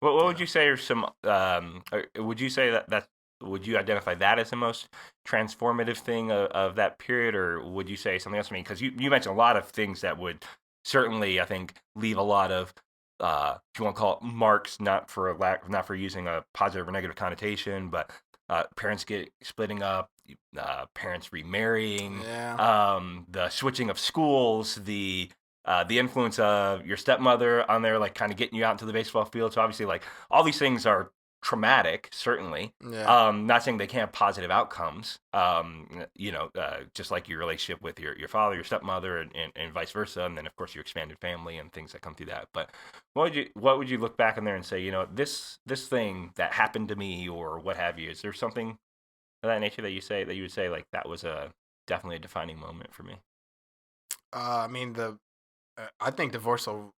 What You would know. you say are some? Or would you say that would you identify that as the most transformative thing of that period, or would you say something else? I mean, because you mentioned a lot of things that would certainly, I think, leave a lot of, if you want to call it marks, not for using a positive or negative connotation, but parents get splitting up, parents remarrying, Yeah. the switching of schools, the influence of your stepmother on there, like kind of getting you out into the baseball field. So obviously, like all these things are traumatic, certainly. Yeah. Not saying they can't have positive outcomes. Just like your relationship with your father, your stepmother, and vice versa, and then of course your expanded family and things that come through that. But what would you look back on there and say, this thing that happened to me or what have you? Is there something of that nature that you would say like that was a definitely a defining moment for me? I mean, I think divorce will,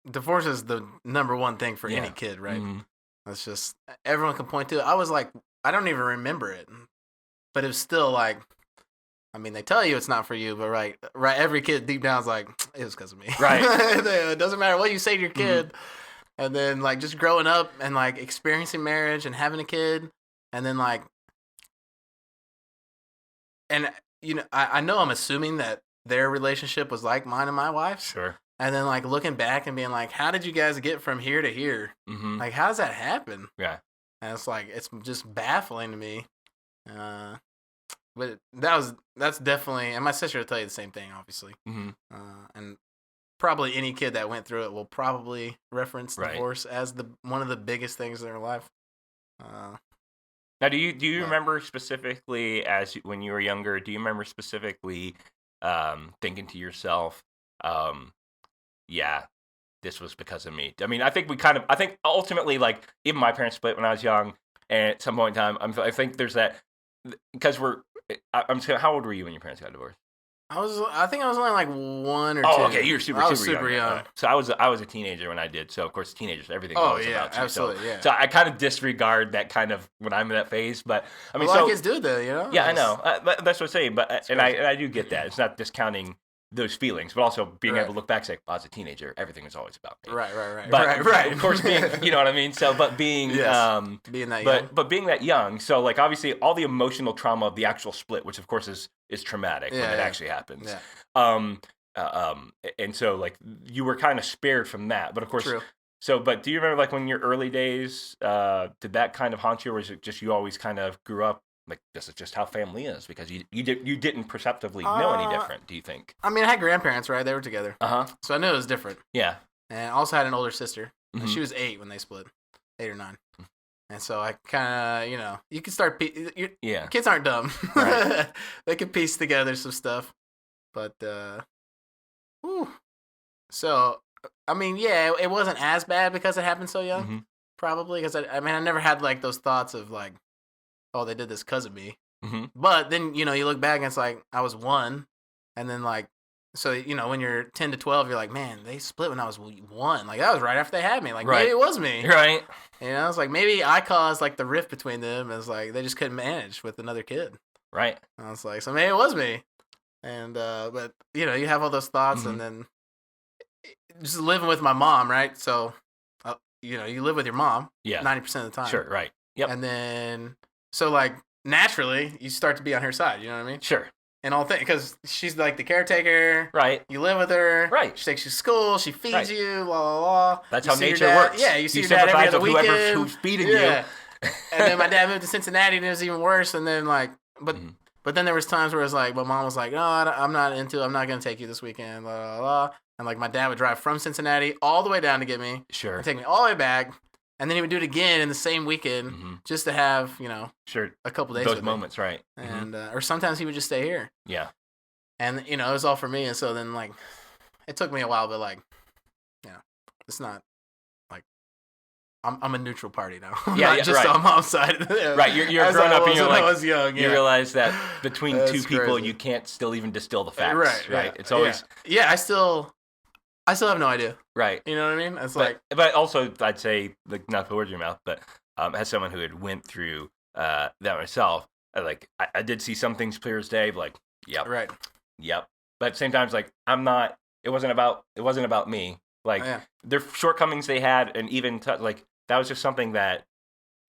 divorce is the number one thing for any Yeah. kid, right? Hmm. That's just everyone can point to it. I was like, I don't even remember it, but it was still like, I mean, they tell you it's not for you, but right, every kid deep down is like, it was because of me. Right. It doesn't matter what you say to your Hmm. kid, and then like just growing up and like experiencing marriage and having a kid, and then like, and I know I'm assuming that their relationship was like mine and my wife's, Sure. and then like looking back and being like, how did you guys get from here to here? Hmm. Like, how does that happen? Yeah. And it's like it's just baffling to me. Uh, but that's definitely, and my sister will tell you the same thing, obviously. Hmm. And probably any kid that went through it will probably reference Right. divorce as the one of the biggest things in their life. Uh, Now, do you but remember specifically when you were younger? Do you remember specifically thinking to yourself, um, "Yeah, this was because of me"? I mean, I think ultimately, like even my parents split when I was young, and at some point in time, I think there's that because I'm saying, how old were you when your parents got divorced? I think I was only like one or Oh, okay. two. You're super, I was super young super then. All young. right. So I was a teenager when I did. So of course, teenagers, everything's Oh always yeah, about you. So absolutely, yeah. so I kind of disregard that kind of when I'm in that phase. But I A mean, lot of so kids do though, yeah, I know. That's what I'm saying. But it's crazy. and I do get that. It's not discounting those feelings, but also being able Right, to look back and say, "Oh, as a teenager, everything was always about me." right, right, right, But right, of course, being right. you know what I mean. So, but being Yes, being that young. but being that young, so like obviously all the emotional trauma of the actual split, which of course is traumatic when Yeah, it yeah, actually happens. yeah. Um, and so like you were kind of spared from that, but of course. True. So, but do you remember like when in your early days, did that kind of haunt you, or was it just you always kind of grew up like this is just how family is because you didn't perceptively know any Uh, different? Do you think? I mean, I had grandparents, right? They were together, Uh huh. so I knew it was different. Yeah. And I also had an older sister, and Hmm. she was 8 when they split, 8 or 9. And so I kind of, you can start. Yeah. Kids aren't dumb. Right. They can piece together some stuff, but whew. So I mean, yeah, it wasn't as bad because it happened so young. Hmm. Probably because I mean, I never had like those thoughts of like, oh, they did this because of me. Hmm. But then you look back and it's like I was 1, and then like, so when you're 10 to 12, you're like, man, they split when I was 1. Like that was right after they had me. Like maybe Right. it was me. Right. It's like maybe I caused like the rift between them. It's like they just couldn't manage with another kid. Right. And I was like, so maybe it was me. And but you have all those thoughts, Hmm. and then just living with my mom, right? So you live with your mom Yeah. 90% of the time, Sure. Right. Yep. and then so like naturally you start to be on her side. You know what I mean? Sure. And all things because she's like the caretaker. Right. You live with her. Right. She takes you to school. She feeds Right. you. La la la. That's You how see your nature dad. works. Yeah, you see You your dad every sympathize other with whoever weekend. who's feeding you. Yeah. And then my dad moved to Cincinnati, and it was even worse. And then like, but Mhm. but then there was times where it was like, my mom was like, no, I'm not into. I'm not gonna take you this weekend. La la la. And like my dad would drive from Cincinnati all the way down to get me, Sure. and take me all the way back, and then he would do it again in the same weekend Hmm. just to have Sure. a couple days Those with me. moments. Right. Hmm. And or sometimes he would just stay here, Yeah. and it was all for me. And so then like it took me a while, but like it's not like I'm a neutral party now. I'm Yeah. not Yeah. just Right. on mom's side. Right. You're As grown I up and was you're when I like was young. you Yeah, realize that between two that's people crazy. you can't still even distill the facts. Right. Right. Yeah. It's Yeah. always Yeah. I still have no idea. right. You know what I mean? It's But like but also I'd say like not to put words in your mouth, but as someone who had went through that myself, I did see some things clear as day. Like yep, right. yep. But at the same time, it's like I'm not. It wasn't about me. Like yeah. their shortcomings they had, and even like that was just something that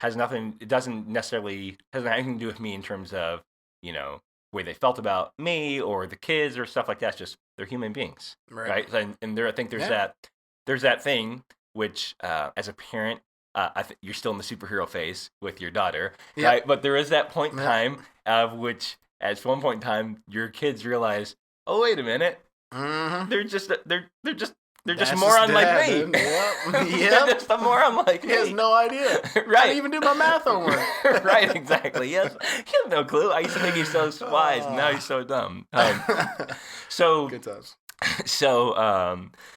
has nothing. It doesn't necessarily has anything to do with me in terms of way they felt about me or the kids or stuff like that. It's just they're human beings, right? And there, I think there's that thing which as a parent. You're still in the superhero phase with your daughter, right? But there is that point in time of which, at one point in time, your kids realize, oh, wait a minute, they're just a moron like me. They're just a moron like me. He has no idea. Right. I didn't even do my math homework. Right, exactly. Yes, he has no clue. I used to think he's so wise. Now he's so dumb. So good times. So